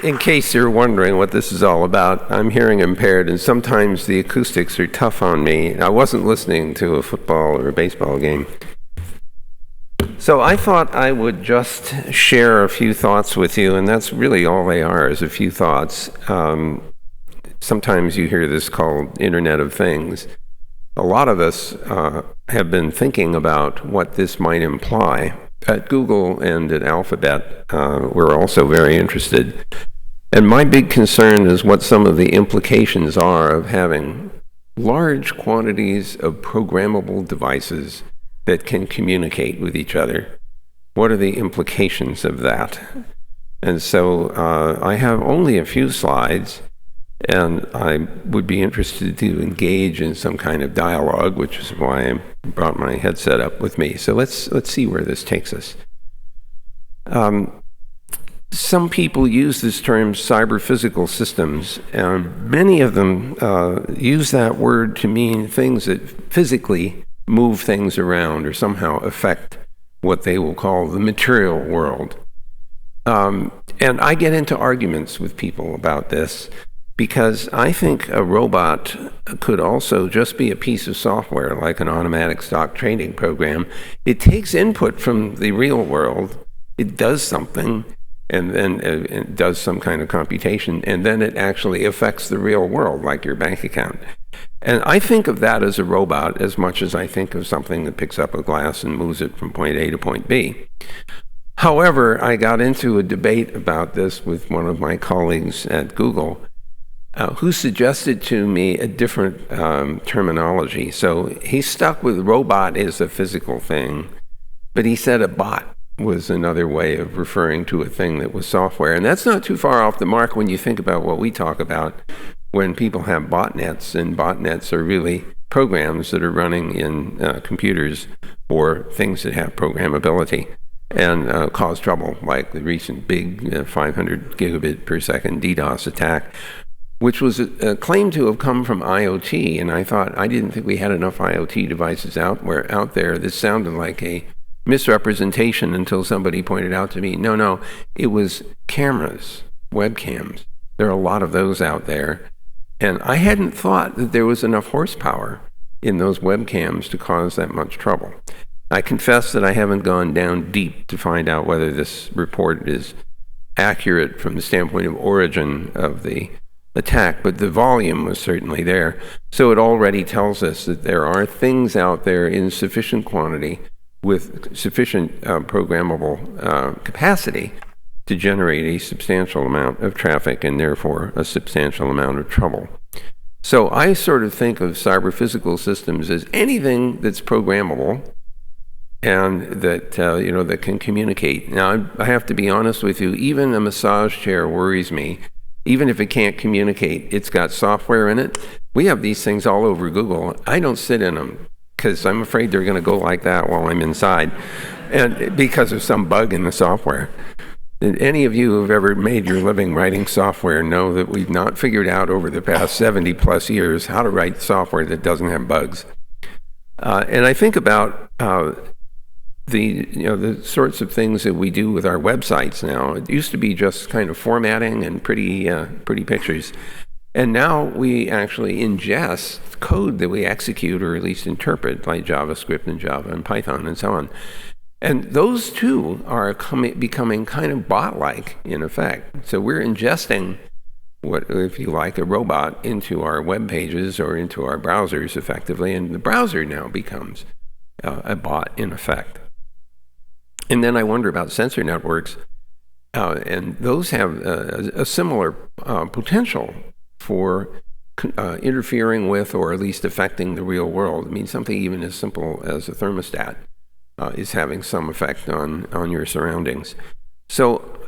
In case you're wondering what this is all about, I'm hearing impaired, and sometimes the acoustics are tough on me. I wasn't listening to a football or a baseball game. So I thought I would just share a few thoughts with you, and that's really all they are, is a few thoughts. Sometimes you hear this called Internet of Things. A lot of us have been thinking about what this might imply. At Google and at Alphabet, we're also very interested. And my big concern is what some of the implications are of having large quantities of programmable devices that can communicate with each other. What are the implications of that? And so I have only a few slides, and I would be interested to engage in some kind of dialogue, which is why I brought my headset up with me. So let's see where this takes us. Some people use this term cyberphysical systems, and many of them use that word to mean things that physically move things around or somehow affect what they will call the material world. And I get into arguments with people about this, because I think a robot could also just be a piece of software, like an automatic stock trading program. It takes input from the real world, it does something, and then it does some kind of computation, and then it actually affects the real world, like your bank account. And I think of that as a robot as much as I think of something that picks up a glass and moves it from point A to point B. However, I got into a debate about this with one of my colleagues at Google, who suggested to me a different terminology. So he stuck with robot as a physical thing, but he said a bot was another way of referring to a thing that was software. And that's not too far off the mark when you think about what we talk about when people have botnets, and botnets are really programs that are running in computers for things that have programmability and cause trouble, like the recent big 500 gigabit per second DDoS attack, which was claimed to have come from IoT. And I thought, I didn't think we had enough IoT devices out there. This sounded like a misrepresentation until somebody pointed out to me, no, it was cameras, webcams. There are a lot of those out there. And I hadn't thought that there was enough horsepower in those webcams to cause that much trouble. I confess that I haven't gone down deep to find out whether this report is accurate from the standpoint of origin of the attack, but the volume was certainly there. So it already tells us that there are things out there in sufficient quantity with sufficient programmable capacity to generate a substantial amount of traffic and therefore a substantial amount of trouble. So I sort of think of cyberphysical systems as anything that's programmable and that that can communicate. Now, I have to be honest with you, even a massage chair worries me. Even if it can't communicate, it's got software in it. We have these things all over Google. I don't sit in them because I'm afraid they're going to go like that while I'm inside, and because of some bug in the software. And any of you who have ever made your living writing software know that we've not figured out over the past 70 plus years how to write software that doesn't have bugs. And I think about the sorts of things that we do with our websites now. It used to be just kind of formatting and pretty pictures. And now we actually ingest code that we execute or at least interpret, like JavaScript and Java and Python and so on. And those two are becoming kind of bot-like in effect. So we're ingesting what, if you like, a robot into our web pages or into our browsers effectively, and the browser now becomes a bot in effect. And then I wonder about sensor networks, and those have a similar potential for interfering with or at least affecting the real world. I mean, something even as simple as a thermostat is having some effect on your surroundings. So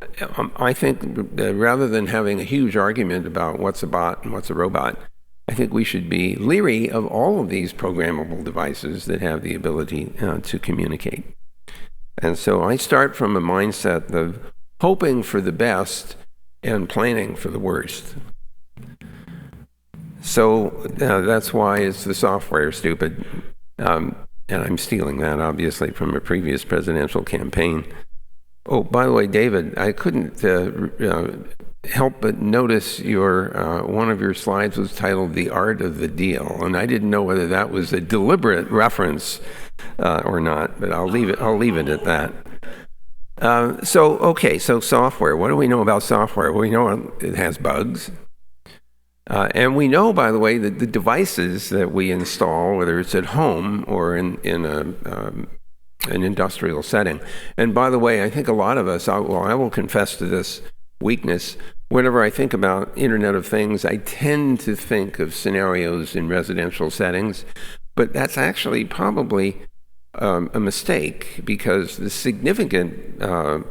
I think rather than having a huge argument about what's a bot and what's a robot, I think we should be leery of all of these programmable devices that have the ability to communicate. And so I start from a mindset of hoping for the best and planning for the worst. So that's why it's the software stupid. And I'm stealing that, obviously, from a previous presidential campaign. Oh, by the way, David, I couldn't help but notice one of your slides was titled "The Art of the Deal," and I didn't know whether that was a deliberate reference or not, but I'll leave it at that. So software. What do we know about software? Well, we know it has bugs. And we know, by the way, that the devices that we install, whether it's at home or in an industrial setting, and by the way, I think a lot of us, I will confess to this weakness, whenever I think about Internet of Things, I tend to think of scenarios in residential settings, but that's actually probably a mistake, because the significant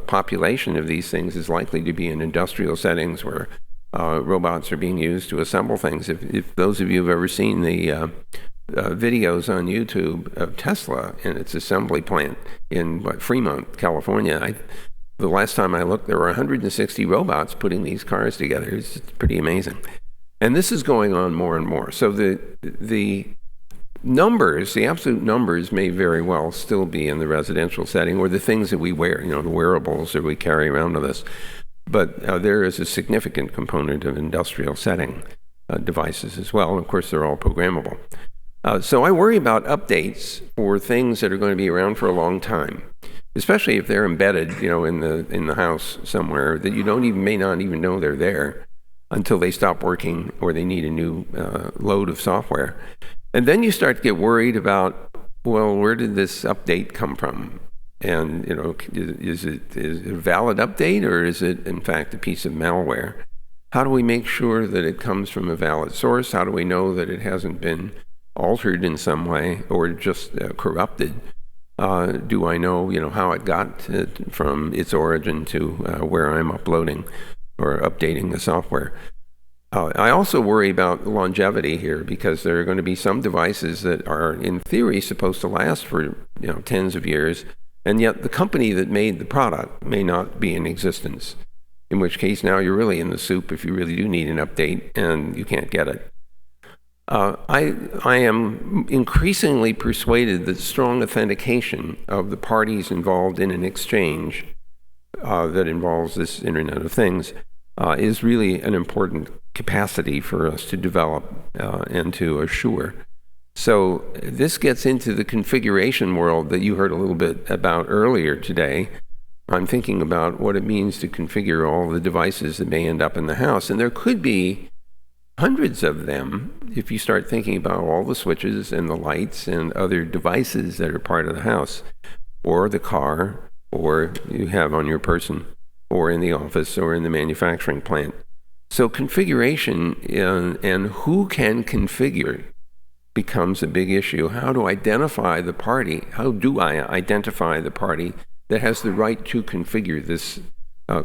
population of these things is likely to be in industrial settings where robots are being used to assemble things. If those of you have ever seen the videos on YouTube of Tesla and its assembly plant in Fremont, California, the last time I looked, there were 160 robots putting these cars together. It's pretty amazing. And this is going on more and more. So the numbers, the absolute numbers, may very well still be in the residential setting, or the things that we wear, the wearables that we carry around with us. But there is a significant component of industrial setting devices as well. And of course, they're all programmable. So I worry about updates for things that are going to be around for a long time, especially if they're embedded, in the house somewhere that you may not even know they're there until they stop working or they need a new load of software. And then you start to get worried about, well, where did this update come from? And, is it a valid update, or is it, in fact, a piece of malware? How do we make sure that it comes from a valid source? How do we know that it hasn't been altered in some way or just corrupted? Do I know, how it got from its origin to where I'm uploading or updating the software? I also worry about longevity here, because there are going to be some devices that are, in theory, supposed to last for tens of years, and yet the company that made the product may not be in existence, in which case now you're really in the soup if you really do need an update and you can't get it. I am increasingly persuaded that strong authentication of the parties involved in an exchange that involves this Internet of Things is really an important capacity for us to develop and to assure. So this gets into the configuration world that you heard a little bit about earlier today. I'm thinking about what it means to configure all the devices that may end up in the house. And there could be hundreds of them if you start thinking about all the switches and the lights and other devices that are part of the house, or the car, or you have on your person, or in the office, or in the manufacturing plant. So configuration and who can configure becomes a big issue. How do I identify the party? How do I identify the party that has the right to configure this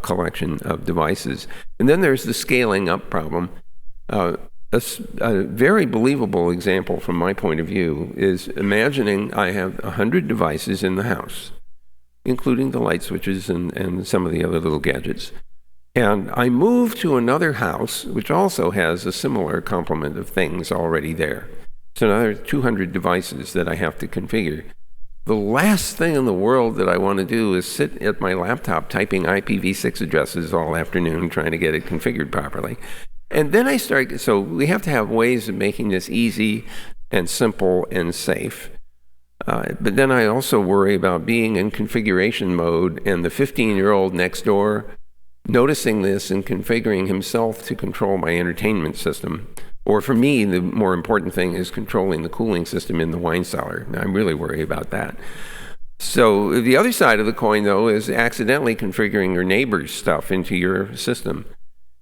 collection of devices? And then there's the scaling up problem. A very believable example from my point of view is imagining I have 100 devices in the house, including the light switches and some of the other little gadgets. And I move to another house, which also has a similar complement of things already there. So another 200 devices that I have to configure. The last thing in the world that I want to do is sit at my laptop typing IPv6 addresses all afternoon trying to get it configured properly. And then so we have to have ways of making this easy and simple and safe. But then I also worry about being in configuration mode and the 15-year-old next door noticing this and configuring himself to control my entertainment system. Or for me, the more important thing is controlling the cooling system in the wine cellar. I really worry about that. So the other side of the coin, though, is accidentally configuring your neighbor's stuff into your system.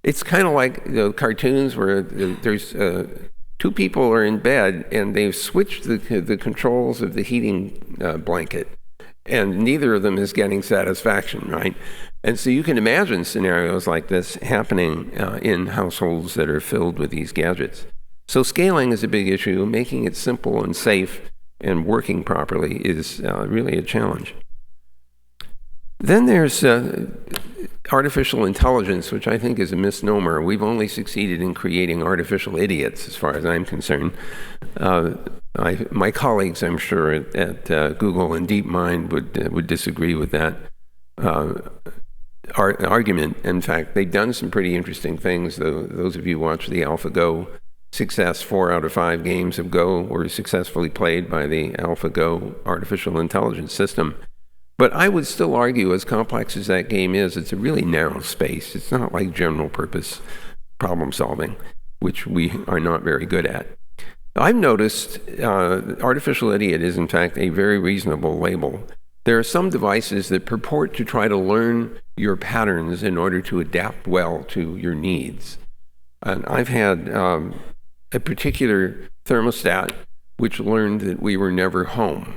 It's kind of like the cartoons where there's two people are in bed and they've switched the controls of the heating blanket, and neither of them is getting satisfaction, right? And so you can imagine scenarios like this happening in households that are filled with these gadgets. So scaling is a big issue. Making it simple and safe and working properly is really a challenge. Then there's artificial intelligence, which I think is a misnomer. We've only succeeded in creating artificial idiots, as far as I'm concerned. My colleagues, I'm sure, at Google and DeepMind would disagree with that. argument. In fact, they've done some pretty interesting things. Those of you who watch the AlphaGo success, 4 out of 5 games of Go were successfully played by the AlphaGo artificial intelligence system. But I would still argue, as complex as that game is, it's a really narrow space. It's not like general purpose problem solving, which we are not very good at. I've noticed artificial idiot is in fact a very reasonable label. There are some devices that purport to try to learn your patterns in order to adapt well to your needs. And I've had a particular thermostat which learned that we were never home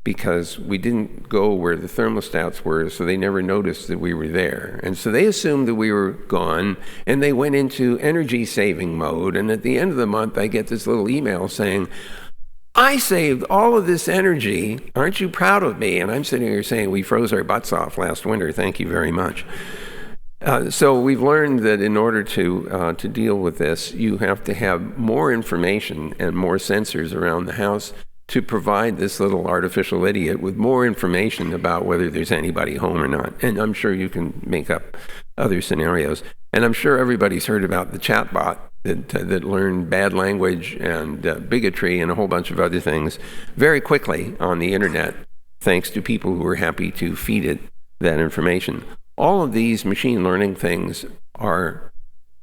because we didn't go where the thermostats were, so they never noticed that we were there. And so they assumed that we were gone, and they went into energy saving mode. And at the end of the month, I get this little email saying, I saved all of this energy. Aren't you proud of me? And I'm sitting here saying, we froze our butts off last winter. Thank you very much. So we've learned that in order to deal with this, you have to have more information and more sensors around the house to provide this little artificial idiot with more information about whether there's anybody home or not. And I'm sure you can make up other scenarios. And I'm sure everybody's heard about the chatbot that learned bad language and bigotry and a whole bunch of other things very quickly on the internet, thanks to people who were happy to feed it that information. All of these machine learning things are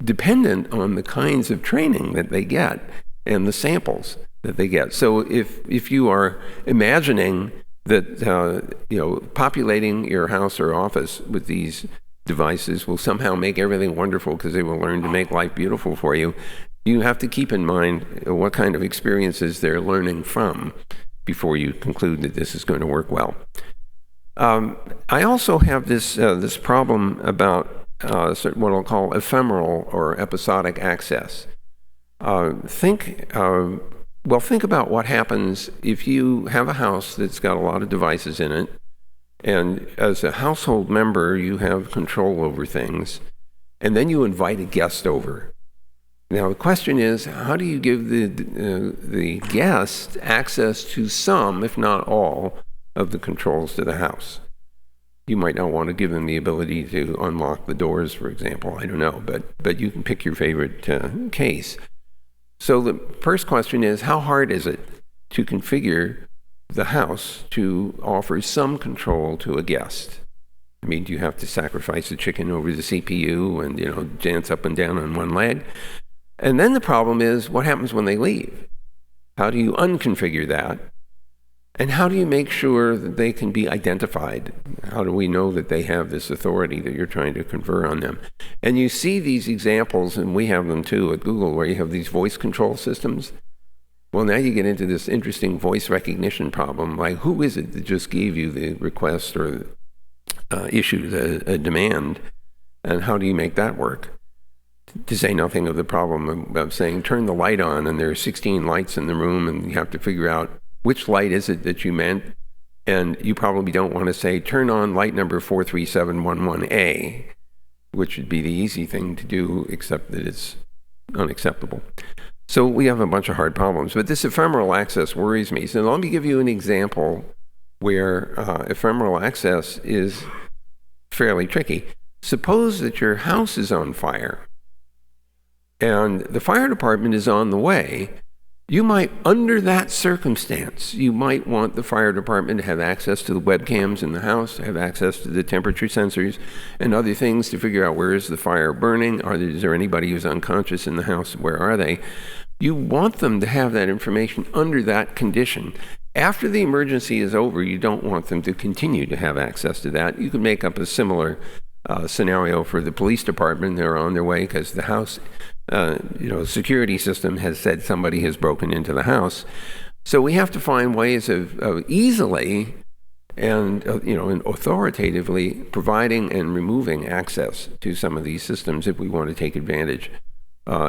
dependent on the kinds of training that they get and the samples that they get. So if you are imagining that populating your house or office with these devices will somehow make everything wonderful because they will learn to make life beautiful for you, you have to keep in mind what kind of experiences they're learning from before you conclude that this is going to work well. I also have this problem about what I'll call ephemeral or episodic access. Think about what happens if you have a house that's got a lot of devices in it, and as a household member, you have control over things, and then you invite a guest over. Now, the question is, how do you give the guest access to some, if not all, of the controls to the house? You might not want to give them the ability to unlock the doors, for example. I don't know, but you can pick your favorite case. So the first question is, how hard is it to configure the house to offer some control to a guest? I mean, do you have to sacrifice a chicken over the CPU and, dance up and down on one leg? And then the problem is, what happens when they leave? How do you unconfigure that? And how do you make sure that they can be identified? How do we know that they have this authority that you're trying to confer on them? And you see these examples, and we have them too at Google, where you have these voice control systems. Well, now you get into this interesting voice recognition problem, like who is it that just gave you the request or issued a demand, and how do you make that work? To say nothing of the problem of saying, turn the light on, and there are 16 lights in the room, and you have to figure out which light is it that you meant, and you probably don't want to say, turn on light number 43711A, which would be the easy thing to do, except that it's unacceptable. So we have a bunch of hard problems, but this ephemeral access worries me. So let me give you an example where ephemeral access is fairly tricky. Suppose that your house is on fire, and the fire department is on the way. You might, under that circumstance, you might want the fire department to have access to the webcams in the house, have access to the temperature sensors and other things to figure out where is the fire burning, is there anybody who's unconscious in the house, where are they? You want them to have that information under that condition. After the emergency is over, you don't want them to continue to have access to that. You could make up a similar scenario for the police department. They're on their way because the house security system has said somebody has broken into the house. So we have to find ways of easily and authoritatively providing and removing access to some of these systems if we want to take advantage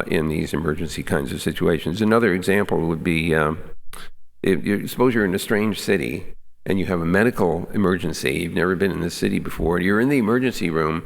in these emergency kinds of situations. Another example would be, suppose you're in a strange city and you have a medical emergency. You've never been in this city before. You're in the emergency room.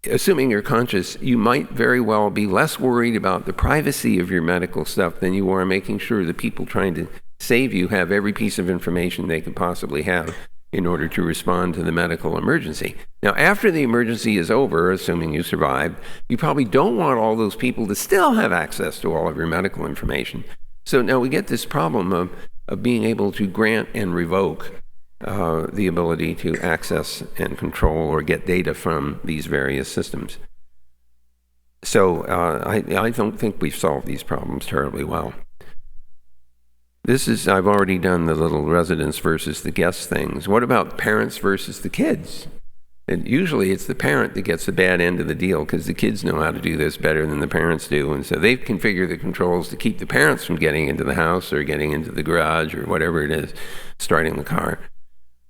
Assuming you're conscious, you might very well be less worried about the privacy of your medical stuff than you are making sure the people trying to save you have every piece of information they could possibly have. in order to respond to the medical emergency. Now, after the emergency is over, assuming you survived, you probably don't want all those people to still have access to all of your medical information. So now we get this problem of being able to grant and revoke the ability to access and control or get data from these various systems. So I don't think we've solved these problems terribly well. I've already done the little residents versus the guest things. What about parents versus the kids? And usually it's the parent that gets the bad end of the deal because the kids know how to do this better than the parents do. And so they configure the controls to keep the parents from getting into the house or getting into the garage or whatever it is, starting the car.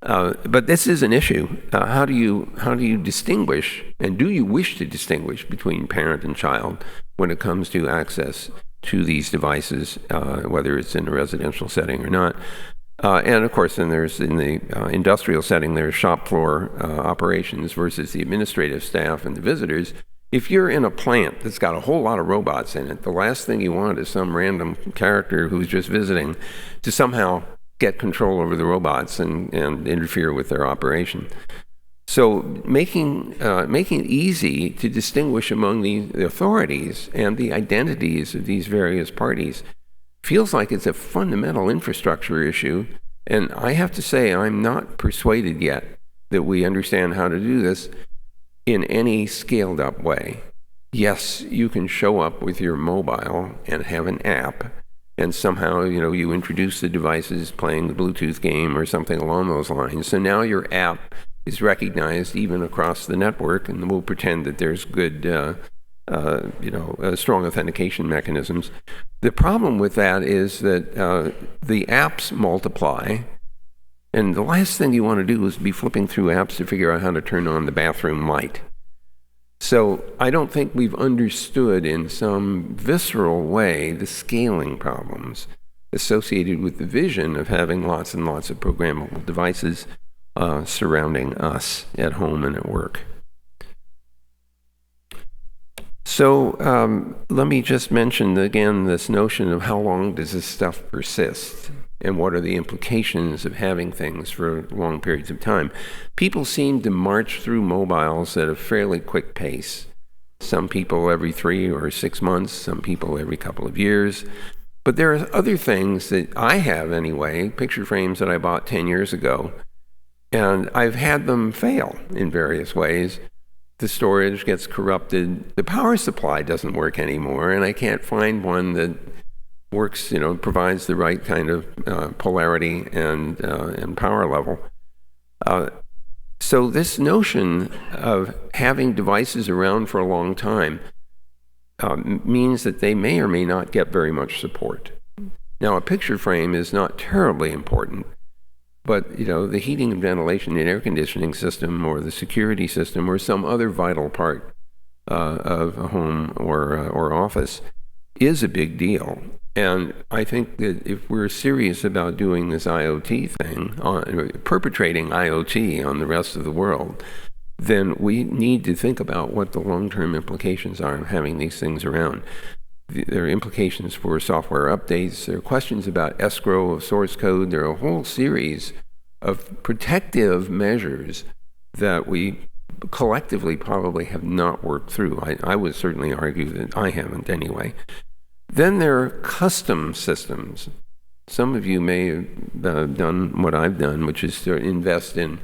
But this is an issue. How do you distinguish, and do you wish to distinguish between parent and child when it comes to access to these devices, whether it's in a residential setting or not? And of course, then there's in the industrial setting, there's shop floor operations versus the administrative staff and the visitors. If you're in a plant that's got a whole lot of robots in it, the last thing you want is some random character who's just visiting to somehow get control over the robots and interfere with their operation. So making it easy to distinguish among the authorities and the identities of these various parties feels like it's a fundamental infrastructure issue. And I have to say, I'm not persuaded yet that we understand how to do this in any scaled up way. Yes, you can show up with your mobile and have an app, and somehow, you introduce the devices playing the Bluetooth game or something along those lines. So now your app is recognized even across the network, and we'll pretend that there's good, strong authentication mechanisms. The problem with that is that the apps multiply, and the last thing you want to do is be flipping through apps to figure out how to turn on the bathroom light. So I don't think we've understood in some visceral way the scaling problems associated with the vision of having lots and lots of programmable devices surrounding us at home and at work. So let me just mention again this notion of how long does this stuff persist and what are the implications of having things for long periods of time. People seem to march through mobiles at a fairly quick pace. Some people every 3 or 6 months, some people every couple of years. But there are other things that I have anyway, picture frames that I bought 10 years ago, and I've had them fail in various ways. The storage gets corrupted, the power supply doesn't work anymore, and I can't find one that works, provides the right kind of polarity and power level. So this notion of having devices around for a long time means that they may or may not get very much support. Now, a picture frame is not terribly important, but the heating and ventilation and air conditioning system or the security system or some other vital part of a home or office is a big deal. And I think that if we're serious about doing this IoT thing, perpetrating IoT on the rest of the world, then we need to think about what the long-term implications are of having these things around. There are implications for software updates. There are questions about escrow of source code. There are a whole series of protective measures that we collectively probably have not worked through. I would certainly argue that I haven't anyway. Then there are custom systems. Some of you may have done what I've done, which is to invest in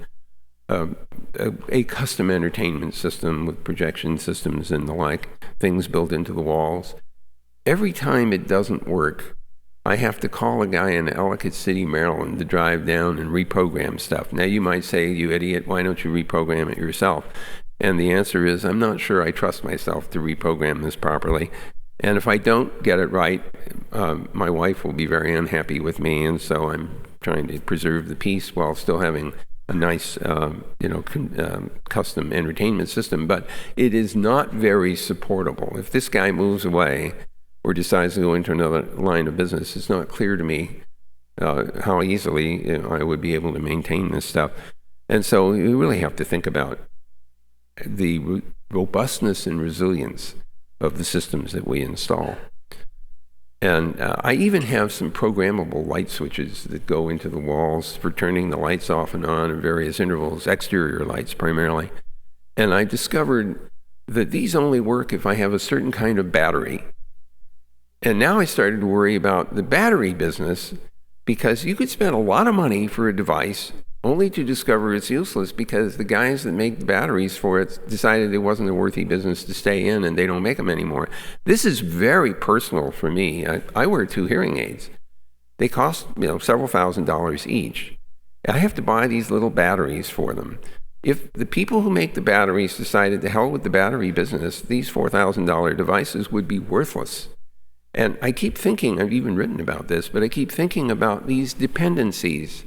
a custom entertainment system with projection systems and the like, things built into the walls. Every time it doesn't work, I have to call a guy in Ellicott City, Maryland to drive down and reprogram stuff. Now you might say, you idiot, why don't you reprogram it yourself? And the answer is, I'm not sure I trust myself to reprogram this properly. And if I don't get it right, my wife will be very unhappy with me, and so I'm trying to preserve the peace while still having a nice, custom entertainment system. But it is not very supportable. If this guy moves away or decides to go into another line of business, it's not clear to me how easily I would be able to maintain this stuff. And so we really have to think about the robustness and resilience of the systems that we install. And I even have some programmable light switches that go into the walls for turning the lights off and on at various intervals, exterior lights primarily. And I discovered that these only work if I have a certain kind of battery. And now I started to worry about the battery business, because you could spend a lot of money for a device only to discover it's useless because the guys that make the batteries for it decided it wasn't a worthy business to stay in, and they don't make them anymore. This is very personal for me. I wear 2 hearing aids. They cost several $1,000s each. I have to buy these little batteries for them. If the people who make the batteries decided to hell with the battery business, these $4,000 devices would be worthless. And I keep thinking, I've even written about this, but I keep thinking about these dependencies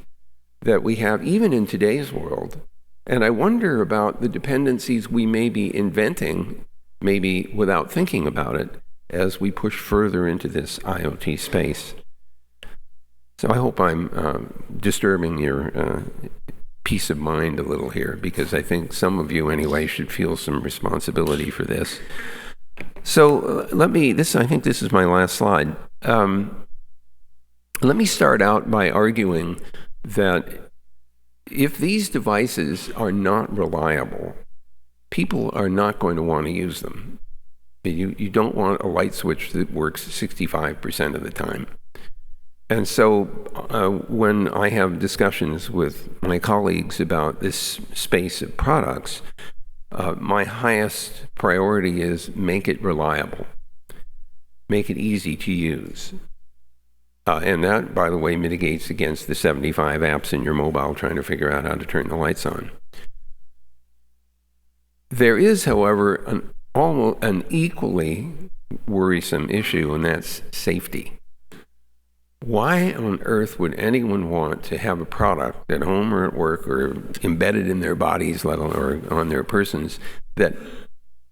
that we have even in today's world. And I wonder about the dependencies we may be inventing, maybe without thinking about it, as we push further into this IoT space. So I hope I'm disturbing your peace of mind a little here, because I think some of you anyway should feel some responsibility for this. So I think this is my last slide. Let me start out by arguing that if these devices are not reliable, people are not going to want to use them. You don't want a light switch that works 65% of the time. And so when I have discussions with my colleagues about this space of products, my highest priority is make it reliable, make it easy to use. And that, by the way, mitigates against the 75 apps in your mobile trying to figure out how to turn the lights on. There is, however, almost an equally worrisome issue, and that's safety. Why on earth would anyone want to have a product at home or at work or embedded in their bodies, let alone or on their persons, that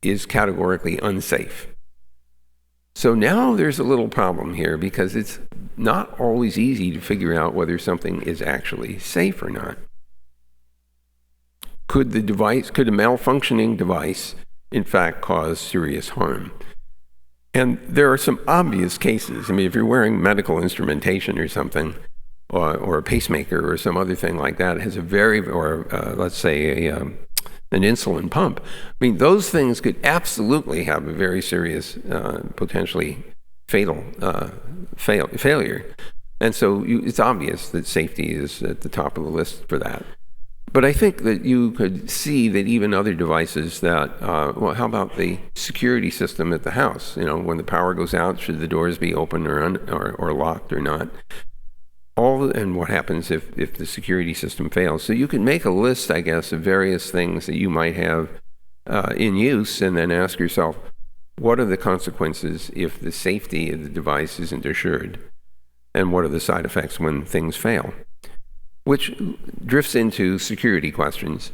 is categorically unsafe? So now there's a little problem here, because it's not always easy to figure out whether something is actually safe or not. Could a malfunctioning device in fact cause serious harm? And there are some obvious cases. I mean, if you're wearing medical instrumentation or something, or a pacemaker or some other thing like that, it has let's say an insulin pump. I mean, those things could absolutely have a very serious, potentially fatal failure. And so it's obvious that safety is at the top of the list for that. But I think that you could see that even other devices that, how about the security system at the house? When the power goes out, should the doors be open or locked or not? And what happens if the security system fails? So you can make a list, I guess, of various things that you might have in use, and then ask yourself, what are the consequences if the safety of the device isn't assured? And what are the side effects when things fail? Which drifts into security questions.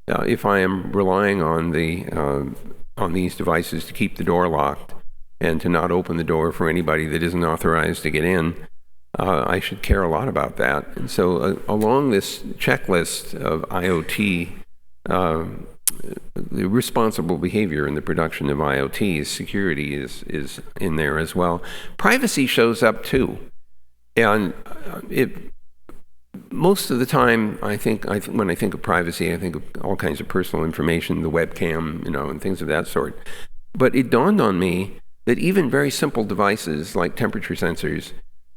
If I am relying on these devices to keep the door locked and to not open the door for anybody that isn't authorized to get in, I should care a lot about that. And so along this checklist of IoT, the responsible behavior in the production of IoT, security is in there as well. Privacy shows up too. And most of the time, when I think of privacy, I think of all kinds of personal information, the webcam, and things of that sort. But it dawned on me that even very simple devices like temperature sensors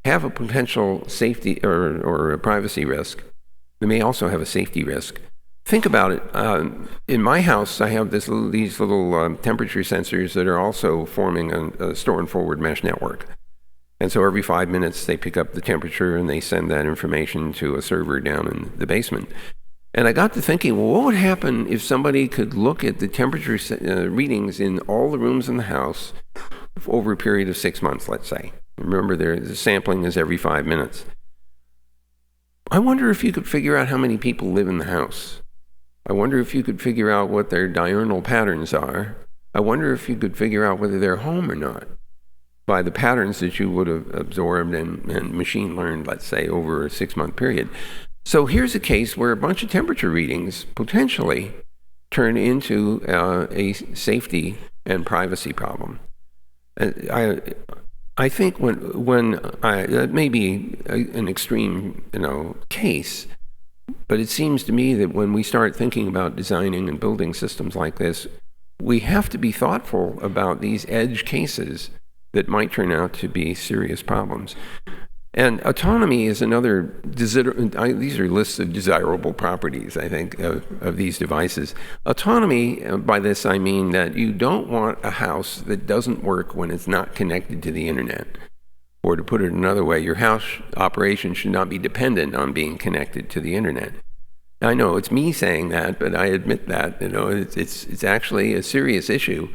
have a potential safety or a privacy risk. They may also have a safety risk. Think about it. In my house, I have these little temperature sensors that are also forming a store and forward mesh network. And so every 5 minutes, they pick up the temperature and they send that information to a server down in the basement. And I got to thinking, well, what would happen if somebody could look at the temperature readings in all the rooms in the house over a period of 6 months, let's say? Remember, the sampling is every 5 minutes. I wonder if you could figure out how many people live in the house. I wonder if you could figure out what their diurnal patterns are. I wonder if you could figure out whether they're home or not by the patterns that you would have absorbed and machine learned, let's say, over a 6-month period. So here's a case where a bunch of temperature readings potentially turn into a safety and privacy problem. I think that may be an extreme, case, but it seems to me that when we start thinking about designing and building systems like this, we have to be thoughtful about these edge cases that might turn out to be serious problems. And autonomy is another, these are lists of desirable properties, I think, of these devices. Autonomy, by this I mean that you don't want a house that doesn't work when it's not connected to the internet. Or to put it another way, your house operation should not be dependent on being connected to the internet. I know it's me saying that, but I admit that, it's actually a serious issue.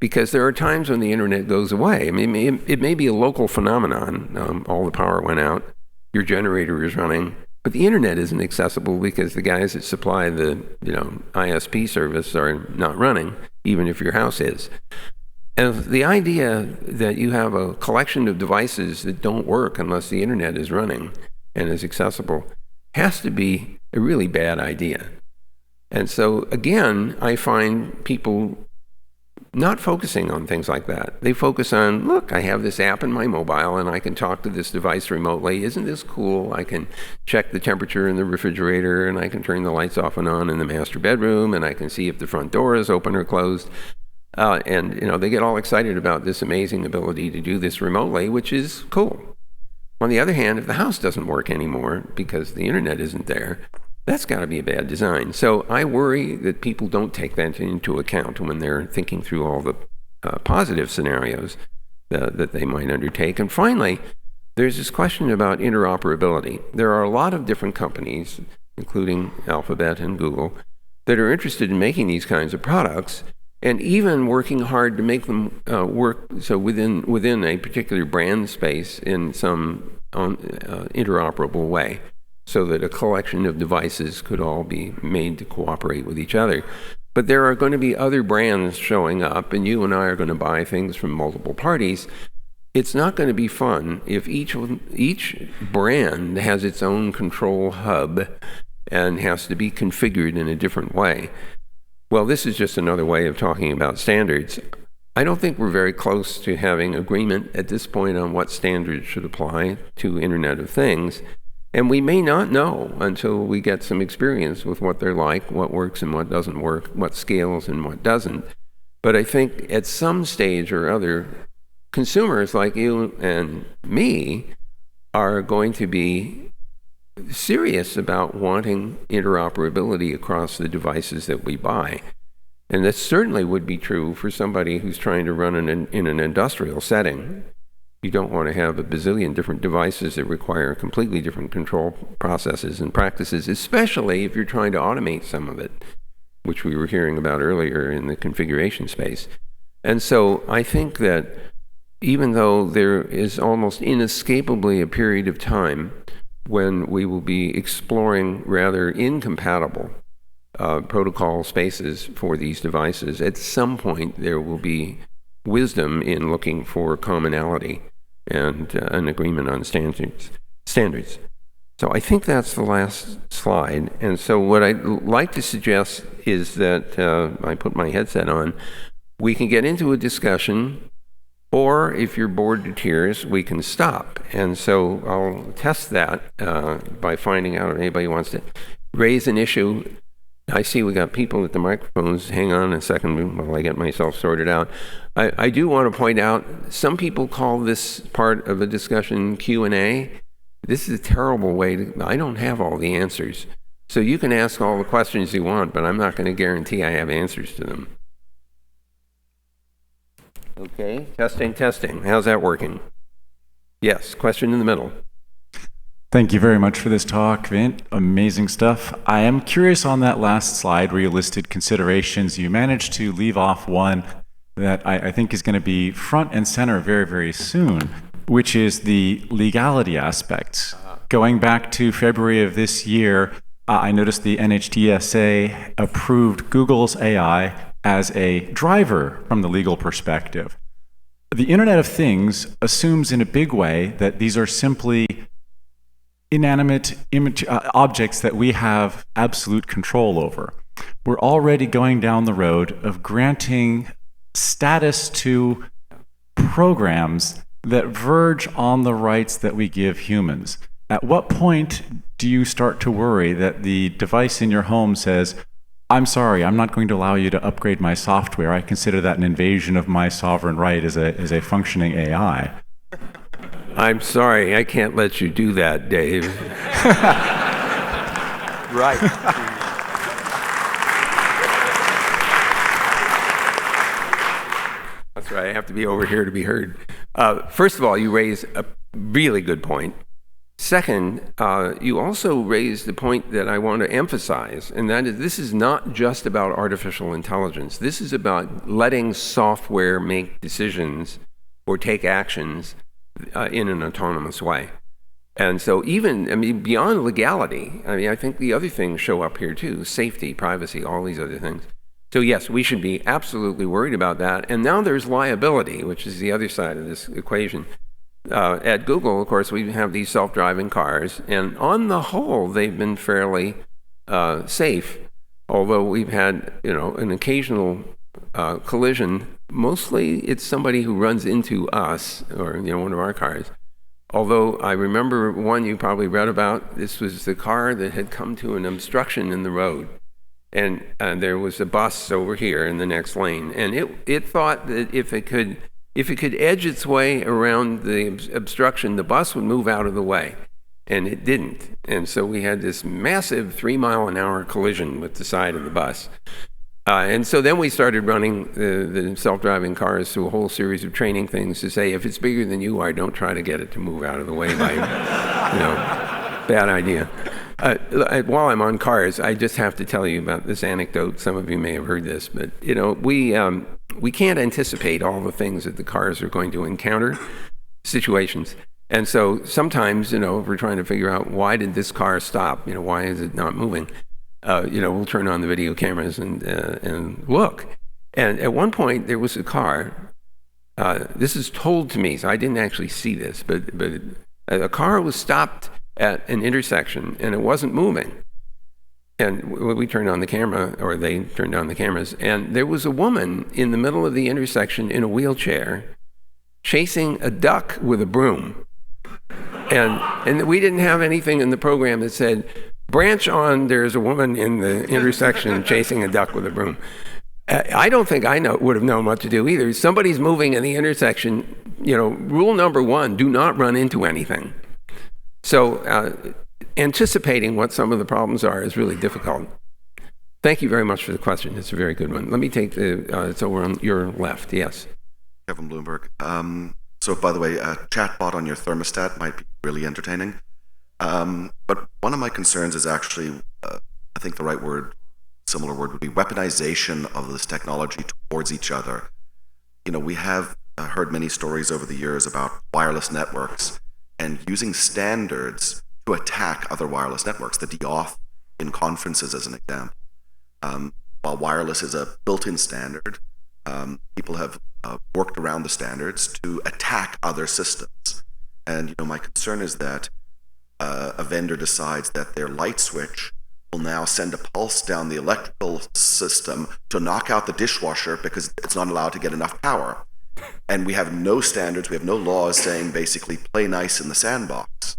Because there are times when the internet goes away. I mean, it may be a local phenomenon. All the power went out, your generator is running, but the internet isn't accessible because the guys that supply the ISP service are not running, even if your house is. And the idea that you have a collection of devices that don't work unless the internet is running and is accessible has to be a really bad idea. And so, again, I find people not focusing on things like that. They focus on, look, I have this app in my mobile and I can talk to this device remotely. Isn't this cool? I can check the temperature in the refrigerator and I can turn the lights off and on in the master bedroom and I can see if the front door is open or closed. And they get all excited about this amazing ability to do this remotely, which is cool. On the other hand, if the house doesn't work anymore because the internet isn't there, that's got to be a bad design. So I worry that people don't take that into account when they're thinking through all the positive scenarios that they might undertake. And finally, there's this question about interoperability. There are a lot of different companies, including Alphabet and Google, that are interested in making these kinds of products and even working hard to make them work so within a particular brand space in some interoperable way, so that a collection of devices could all be made to cooperate with each other. But there are going to be other brands showing up, and you and I are going to buy things from multiple parties. It's not going to be fun if each brand has its own control hub and has to be configured in a different way. Well, this is just another way of talking about standards. I don't think we're very close to having agreement at this point on what standards should apply to Internet of Things. And we may not know until we get some experience with what they're like, what works and what doesn't work, what scales and what doesn't. But I think at some stage or other, consumers like you and me are going to be serious about wanting interoperability across the devices that we buy. And that certainly would be true for somebody who's trying to run in an industrial setting. You don't want to have a bazillion different devices that require completely different control processes and practices, especially if you're trying to automate some of it, which we were hearing about earlier in the configuration space. And so I think that even though there is almost inescapably a period of time when we will be exploring rather incompatible protocol spaces for these devices, at some point there will be wisdom in looking for commonality and an agreement on standards. So I think that's the last slide. And so what I'd like to suggest is that I put my headset on. We can get into a discussion, or if you're bored to tears, we can stop. And so I'll test that by finding out if anybody wants to raise an issue. I see we got people at the microphones. Hang on a second while I get myself sorted out. I do want to point out, some people call this part of a discussion Q&A. This is a terrible way I don't have all the answers. So you can ask all the questions you want, but I'm not going to guarantee I have answers to them. Okay, testing. How's that working? Yes, question in the middle. Thank you very much for this talk, Vint. Amazing stuff. I am curious on that last slide where you listed considerations. You managed to leave off one that I think is going to be front and center very, very soon, which is the legality aspects. Going back to February of this year, I noticed the NHTSA approved Google's AI as a driver from the legal perspective. The Internet of Things assumes in a big way that these are simply inanimate objects that we have absolute control over. We're already going down the road of granting status to programs that verge on the rights that we give humans. At what point do you start to worry that the device in your home says, I'm sorry, I'm not going to allow you to upgrade my software. I consider that an invasion of my sovereign right as a functioning AI. I'm sorry, I can't let you do that, Dave. Right. That's right, I have to be over here to be heard. First of all, you raise a really good point. Second, you also raised the point that I want to emphasize, and that is this is not just about artificial intelligence. This is about letting software make decisions or take actions in an autonomous way. And so even, beyond legality, I think the other things show up here too, safety, privacy, all these other things. So yes, we should be absolutely worried about that. And now there's liability, which is the other side of this equation. At Google, of course, we have these self-driving cars, and on the whole, they've been fairly safe, although we've had, an occasional collision. Mostly it's somebody who runs into us or, one of our cars. Although I remember one you probably read about. This was the car that had come to an obstruction in the road. And there was a bus over here in the next lane. And it thought that if it could edge its way around the obstruction, the bus would move out of the way. And it didn't. And so we had this massive 3-mile-an-hour collision with the side of the bus. And so then we started running the self-driving cars through a whole series of training things to say, if it's bigger than you are, don't try to get it to move out of the way by, bad idea. While I'm on cars, I just have to tell you about this anecdote. Some of you may have heard this, but, we can't anticipate all the things that the cars are going to encounter, situations. And so sometimes, if we're trying to figure out why did this car stop, why is it not moving? We'll turn on the video cameras and look. And at one point, there was a car. This is told to me, so I didn't actually see this, but a car was stopped at an intersection, and it wasn't moving. And we turned on the camera, or they turned on the cameras, and there was a woman in the middle of the intersection in a wheelchair chasing a duck with a broom. And we didn't have anything in the program that said, branch on, there's a woman in the intersection chasing a duck with a broom. I don't think I would have known what to do either. Somebody's moving in the intersection, rule number 1, do not run into anything. So anticipating what some of the problems are is really difficult. Thank you very much for the question. It's a very good one. Let me take it's over on your left. Yes. Kevin Bloomberg. So by the way, a chatbot on your thermostat might be really entertaining. But one of my concerns is actually, I think the right word, similar word would be weaponization of this technology towards each other. We have heard many stories over the years about wireless networks and using standards to attack other wireless networks, the DOF in conferences as an example. While wireless is a built-in standard, people have worked around the standards to attack other systems. And my concern is that a vendor decides that their light switch will now send a pulse down the electrical system to knock out the dishwasher because it's not allowed to get enough power. And we have no standards, we have no laws saying basically play nice in the sandbox.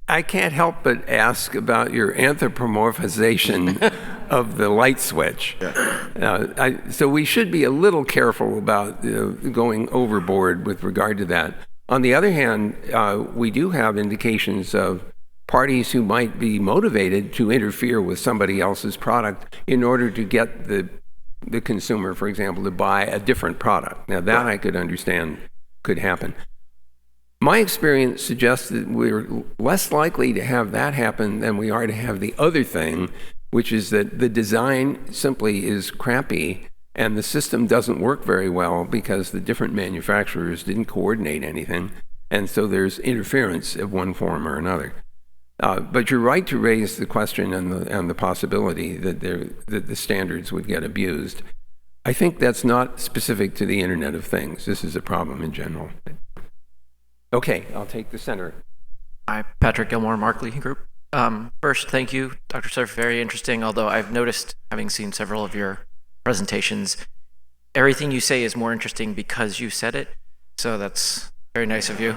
I can't help but ask about your anthropomorphization of the light switch. Yeah. So we should be a little careful about going overboard with regard to that. On the other hand, we do have indications of parties who might be motivated to interfere with somebody else's product in order to get the consumer, for example, to buy a different product. Now that I could understand could happen. My experience suggests that we're less likely to have that happen than we are to have the other thing, which is that the design simply is crappy and the system doesn't work very well because the different manufacturers didn't coordinate anything, and so there's interference of one form or another. But you're right to raise the question and the possibility that the standards would get abused. I think that's not specific to the Internet of Things. This is a problem in general. Okay, I'll take the center. Hi, Patrick Gilmore, Markley Group. First, thank you, Dr. Cerf, very interesting, although I've noticed, having seen several of your presentations, everything you say is more interesting because you said it. so that's very nice of you.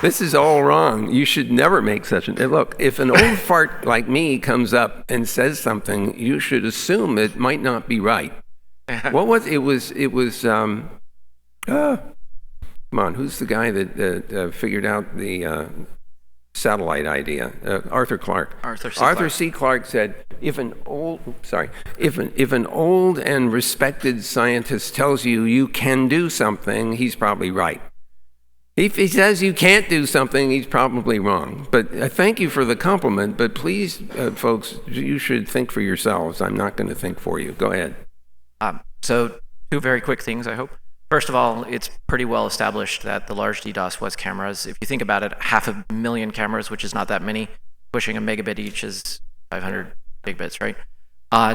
This is all wrong. You should never make such an... Look, if an old fart like me comes up and says something, you should assume it might not be right. What was it? Come on, who's the guy that figured out the satellite idea? Arthur Clarke. Arthur C. Clarke said, if an old and respected scientist tells you you can do something, he's probably right. If he says you can't do something, he's probably wrong. But thank you for the compliment, but please, folks, you should think for yourselves. I'm not going to think for you. Go ahead. So 2 very quick things, I hope. First of all, it's pretty well established that the large DDoS was cameras. If you think about it, 500,000 cameras, which is not that many, pushing a megabit each is 500 gigabits, right?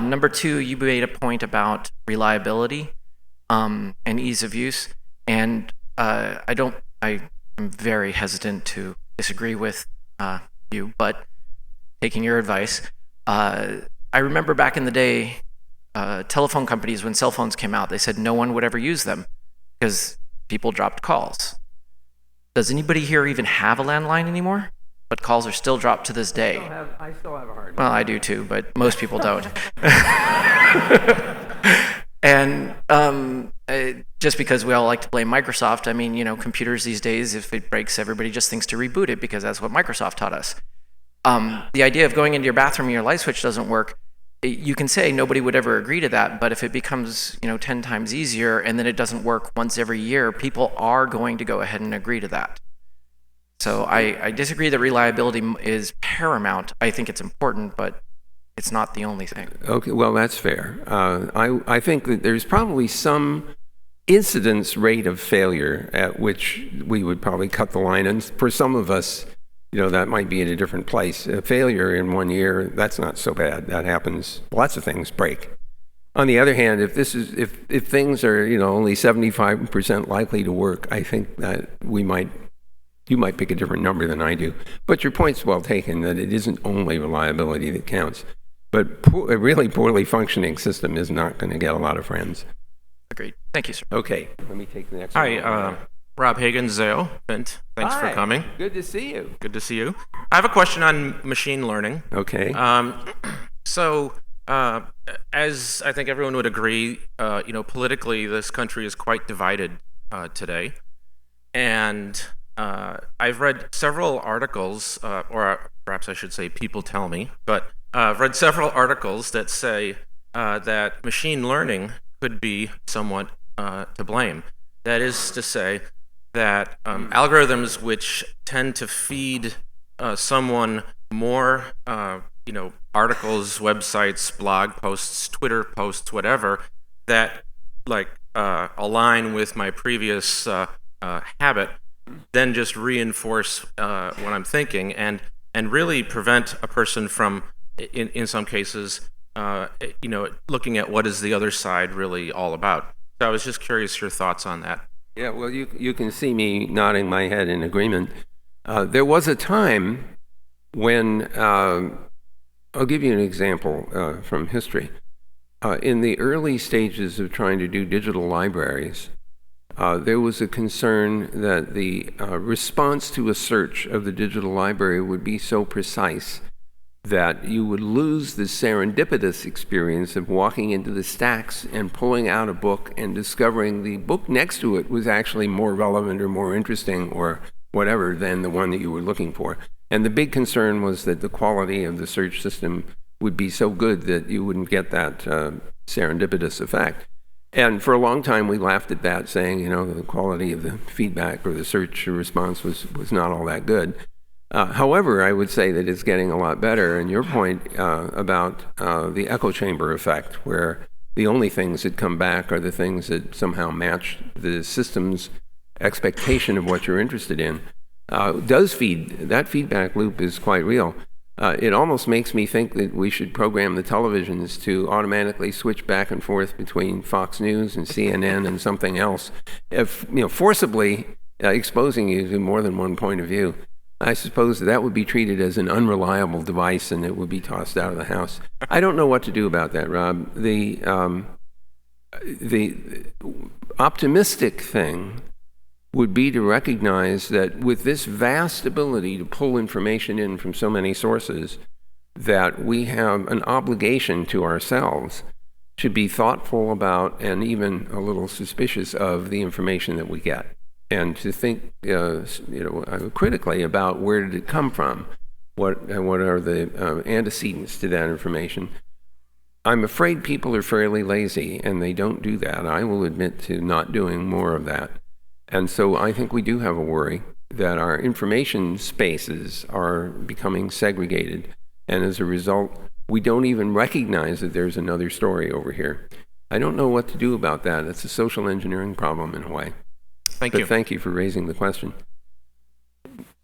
Number 2, you made a point about reliability and ease of use, and I'm very hesitant to disagree with you, but taking your advice, I remember back in the day, telephone companies, when cell phones came out, they said no one would ever use them because people dropped calls. Does anybody here even have a landline anymore? But calls are still dropped to this day. I still have a hard Well, I do too, but most people don't. And just because we all like to blame Microsoft, I mean, computers these days, if it breaks, everybody just thinks to reboot it because that's what Microsoft taught us. The idea of going into your bathroom and your light switch doesn't work, you can say nobody would ever agree to that, but if it becomes 10 times easier and then it doesn't work once every year, people are going to go ahead and agree to that. So I disagree that reliability is paramount. I think it's important, but it's not the only thing. Okay, well, that's fair. I think that there's probably some incidence rate of failure at which we would probably cut the line. And for some of us, that might be in a different place. A failure in 1 year, that's not so bad. That happens. Lots of things break. On the other hand, if things are, only 75% likely to work, I think that you might pick a different number than I do. But your point's well taken that it isn't only reliability that counts. But a really poorly functioning system is not going to get a lot of friends. Agreed. Thank you, sir. Okay, let me take the next one. Hi, Rob Higgins, Zeo. Thanks for coming. Good to see you. Good to see you. I have a question on machine learning. Okay. As I think everyone would agree, politically, this country is quite divided today. And I've read several articles, or perhaps I should say people tell me, but I've read several articles that say that machine learning could be somewhat to blame. That is to say that algorithms which tend to feed someone more, articles, websites, blog posts, Twitter posts, whatever, that align with my previous habit, then just reinforce what I'm thinking and really prevent a person from, in some cases, looking at what is the other side really all about. So I was just curious your thoughts on that. Yeah, well, you can see me nodding my head in agreement. There was a time when, I'll give you an example from history. In the early stages of trying to do digital libraries, there was a concern that the response to a search of the digital library would be so precise that you would lose the serendipitous experience of walking into the stacks and pulling out a book and discovering the book next to it was actually more relevant or more interesting or whatever than the one that you were looking for. And the big concern was that the quality of the search system would be so good that you wouldn't get that serendipitous effect. And for a long time, we laughed at that, saying, the quality of the feedback or the search response was not all that good. However, I would say that it's getting a lot better. And your point about the echo chamber effect, where the only things that come back are the things that somehow match the system's expectation of what you're interested in, does feed. That feedback loop is quite real. It almost makes me think that we should program the televisions to automatically switch back and forth between Fox News and CNN and something else, forcibly exposing you to more than one point of view. I suppose that would be treated as an unreliable device and it would be tossed out of the house. I don't know what to do about that, Rob. The optimistic thing would be to recognize that with this vast ability to pull information in from so many sources, that we have an obligation to ourselves to be thoughtful about and even a little suspicious of the information that we get, and to think critically about where did it come from, what are the antecedents to that information. I'm afraid people are fairly lazy and they don't do that. I will admit to not doing more of that. And so I think we do have a worry that our information spaces are becoming segregated, and as a result, we don't even recognize that there's another story over here. I don't know what to do about that. It's a social engineering problem in a way. Thank you. But thank you for raising the question.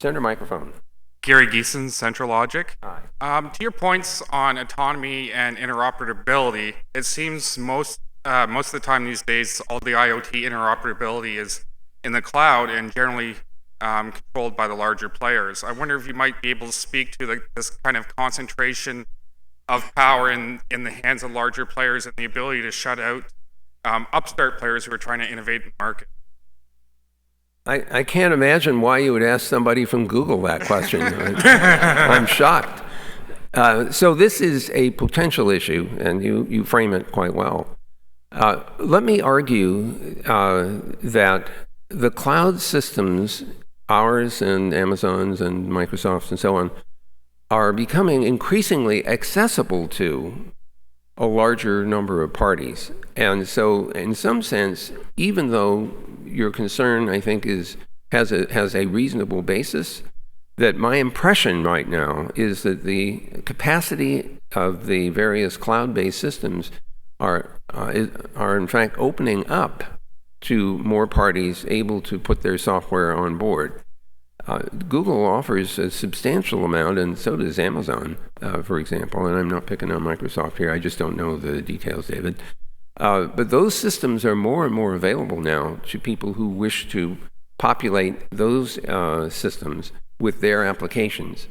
Senator microphone. Gary Geeson, Central Logic. Hi. To your points on autonomy and interoperability, it seems most of the time these days, all the IoT interoperability is in the cloud and generally controlled by the larger players. I wonder if you might be able to speak to this kind of concentration of power in the hands of larger players and the ability to shut out upstart players who are trying to innovate in the market. I can't imagine why you would ask somebody from Google that question. I'm shocked. So this is a potential issue, and you frame it quite well. Let me argue that the cloud systems, ours and Amazon's and Microsoft's and so on, are becoming increasingly accessible to a larger number of parties. And so in some sense, even though your concern, I think, has a reasonable basis, that my impression right now is that the capacity of the various cloud-based systems are in fact opening up to more parties able to put their software on board. Google offers a substantial amount, and so does Amazon, for example, and I'm not picking on Microsoft here, I just don't know the details, David. But those systems are more and more available now to people who wish to populate those systems with their applications.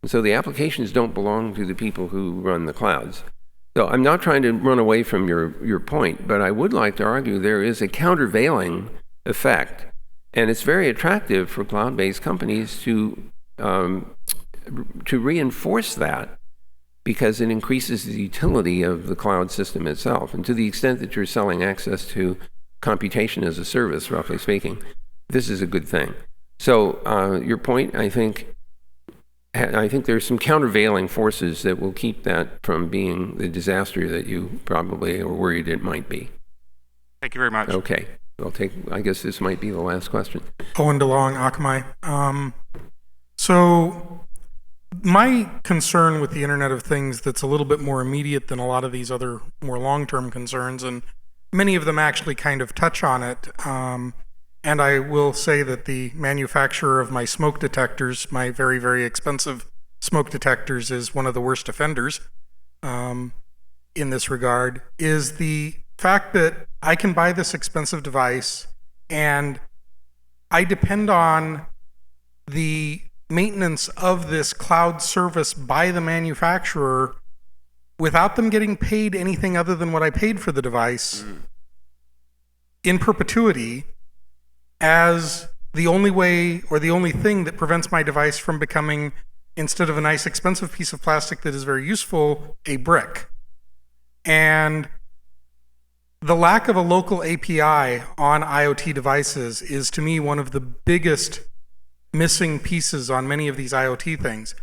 And so the applications don't belong to the people who run the clouds. So I'm not trying to run away from your point, but I would like to argue there is a countervailing effect, and it's very attractive for cloud-based companies to reinforce that, because it increases the utility of the cloud system itself. And to the extent that you're selling access to computation as a service, roughly speaking, this is a good thing. So your point, I think there's some countervailing forces that will keep that from being the disaster that you probably are worried it might be. Thank you very much. Okay. I guess this might be the last question. Owen DeLong, Akamai. So my concern with the Internet of Things that's a little bit more immediate than a lot of these other more long-term concerns, and many of them actually kind of touch on it. And I will say that the manufacturer of my smoke detectors, my very, very expensive smoke detectors, is one of the worst offenders in this regard, is the fact that I can buy this expensive device and I depend on the maintenance of this cloud service by the manufacturer without them getting paid anything other than what I paid for the device in perpetuity, as the only way or the only thing that prevents my device from becoming, instead of a nice expensive piece of plastic that is very useful, a brick. And the lack of a local API on IoT devices is, to me, one of the biggest missing pieces on many of these IoT things.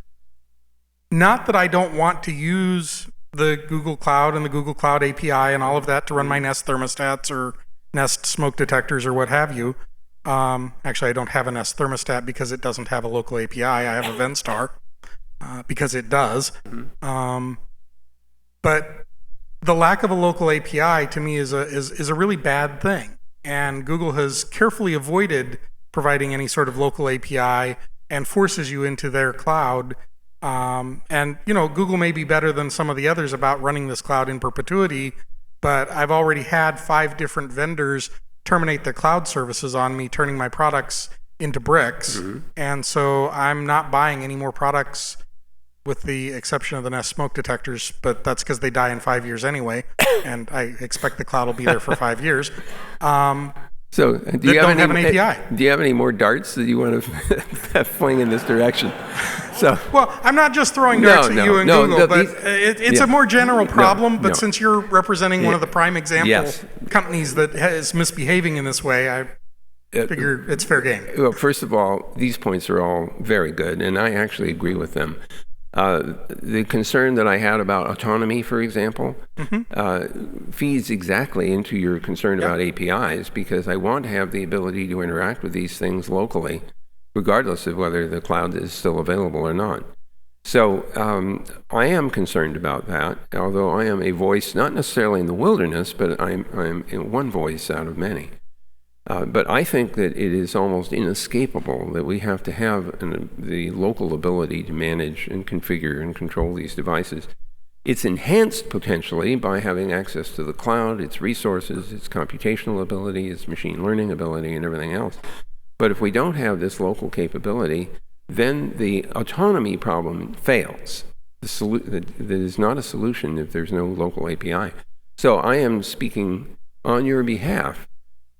Not that I don't want to use the Google Cloud and the Google Cloud API and all of that to run my Nest thermostats or Nest smoke detectors or what have you. Actually, I don't have a Nest thermostat because it doesn't have a local API. I have a Venstar because it does. But the lack of a local API to me is a really bad thing. And Google has carefully avoided providing any sort of local API and forces you into their cloud. And, Google may be better than some of the others about running this cloud in perpetuity, but I've already had 5 different vendors terminate their cloud services on me, turning my products into bricks. And so I'm not buying any more products with the exception of the Nest smoke detectors, but that's because they die in 5 years anyway, and I expect the cloud will be there for 5 years. So, do you don't have an API. Do you have any more darts that you want to fling in this direction? So, well, I'm not just throwing darts at you and Google, but it's a more general problem. But since you're representing one of the prime example companies that is misbehaving in this way, I figure it's fair game. Well, first of all, these points are all very good, and I actually agree with them. The concern that I had about autonomy, for example, feeds exactly into your concern about APIs, because I want to have the ability to interact with these things locally, regardless of whether the cloud is still available or not. So I am concerned about that, although I am a voice, not necessarily in the wilderness, but I'm one voice out of many. But I think that it is almost inescapable that we have to have the local ability to manage and configure and control these devices. It's enhanced potentially by having access to the cloud, its resources, its computational ability, its machine learning ability, and everything else. But if we don't have this local capability, then the autonomy problem fails. There is not a solution if there's no local API. So I am speaking on your behalf.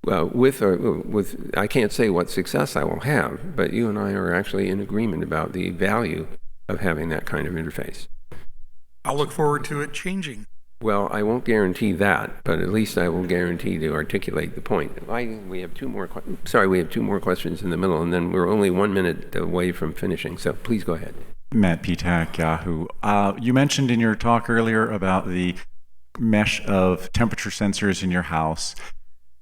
With I can't say what success I will have, but you and I are actually in agreement about the value of having that kind of interface. I'll look forward to it changing. Well, I won't guarantee that, but at least I will guarantee to articulate the point. We have two more questions in the middle, and then we're only 1 minute away from finishing, so please go ahead. Matt Petak, Yahoo. You mentioned in your talk earlier about the mesh of temperature sensors in your house.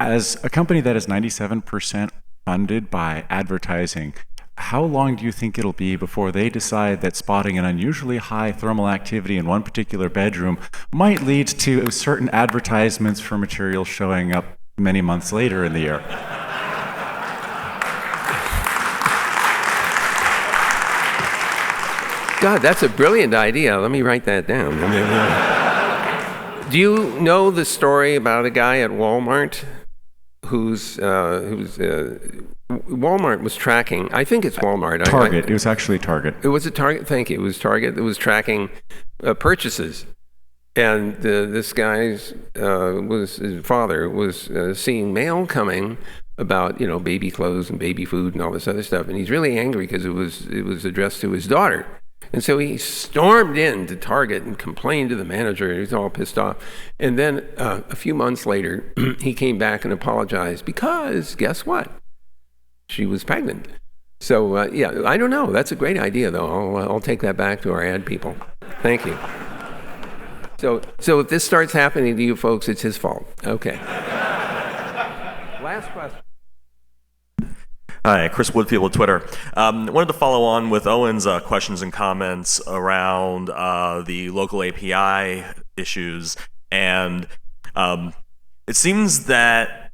As a company that is 97% funded by advertising, how long do you think it'll be before they decide that spotting an unusually high thermal activity in one particular bedroom might lead to certain advertisements for material showing up many months later in the year? God, that's a brilliant idea. Let me write that down. Do you know the story about a guy at Walmart who's Walmart was tracking, I think it's Walmart. Target. It was actually Target. It was a Target. Thank you. It was Target that was tracking purchases. And this guy's his father was seeing mail coming about, baby clothes and baby food and all this other stuff. And he's really angry because it was addressed to his daughter. And so he stormed into Target and complained to the manager. He was all pissed off. And then a few months later, he came back and apologized because, guess what? She was pregnant. So, I don't know. That's a great idea, though. I'll take that back to our ad people. Thank you. So if this starts happening to you folks, it's his fault. Okay. Last question. Hi, Chris Woodfield with Twitter. Wanted to follow on with Owen's questions and comments around the local API issues, and it seems that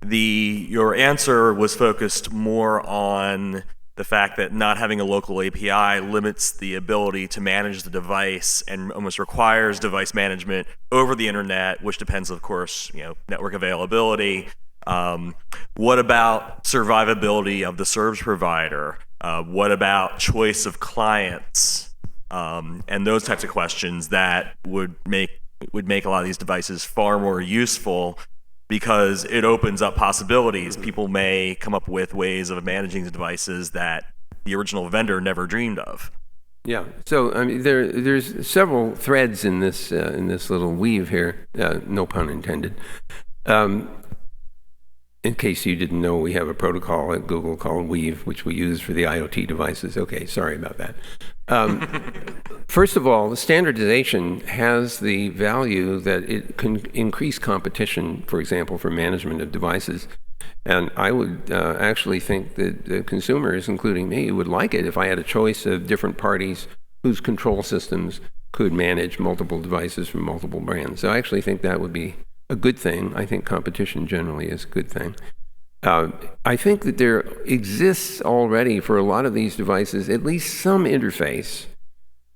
your answer was focused more on the fact that not having a local API limits the ability to manage the device and almost requires device management over the internet, which depends, of course, network availability. What about survivability of the service provider? What about choice of clients? And those types of questions that would make a lot of these devices far more useful, because it opens up possibilities. People may come up with ways of managing the devices that the original vendor never dreamed of. Yeah. So there's several threads in this little weave here. No pun intended. In case you didn't know, we have a protocol at Google called Weave, which we use for the IoT devices. Okay, sorry about that. First of all, the standardization has the value that it can increase competition, for example, for management of devices. And I would actually think that the consumers, including me, would like it if I had a choice of different parties whose control systems could manage multiple devices from multiple brands. So I actually think that would be a good thing. I think competition generally is a good thing. I think that there exists already for a lot of these devices at least some interface,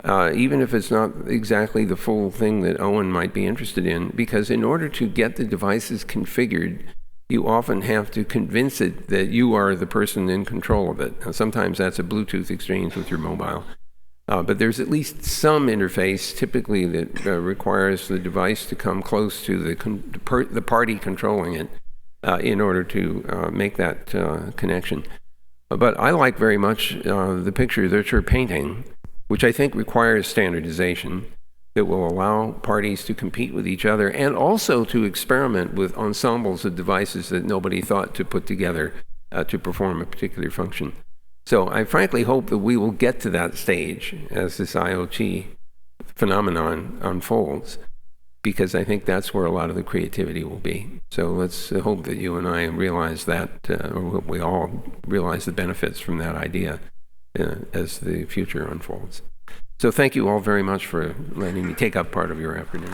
even if it's not exactly the full thing that Owen might be interested in, because in order to get the devices configured you often have to convince it that you are the person in control of it. Now, sometimes that's a Bluetooth exchange with your mobile. But there's at least some interface, typically, that requires the device to come close to the party controlling it in order to make that connection. But I like very much the picture that you're painting, which I think requires standardization that will allow parties to compete with each other and also to experiment with ensembles of devices that nobody thought to put together to perform a particular function. So I frankly hope that we will get to that stage as this IoT phenomenon unfolds, because I think that's where a lot of the creativity will be. So let's hope that you and I realize that, or hope we all realize the benefits from that idea as the future unfolds. So thank you all very much for letting me take up part of your afternoon.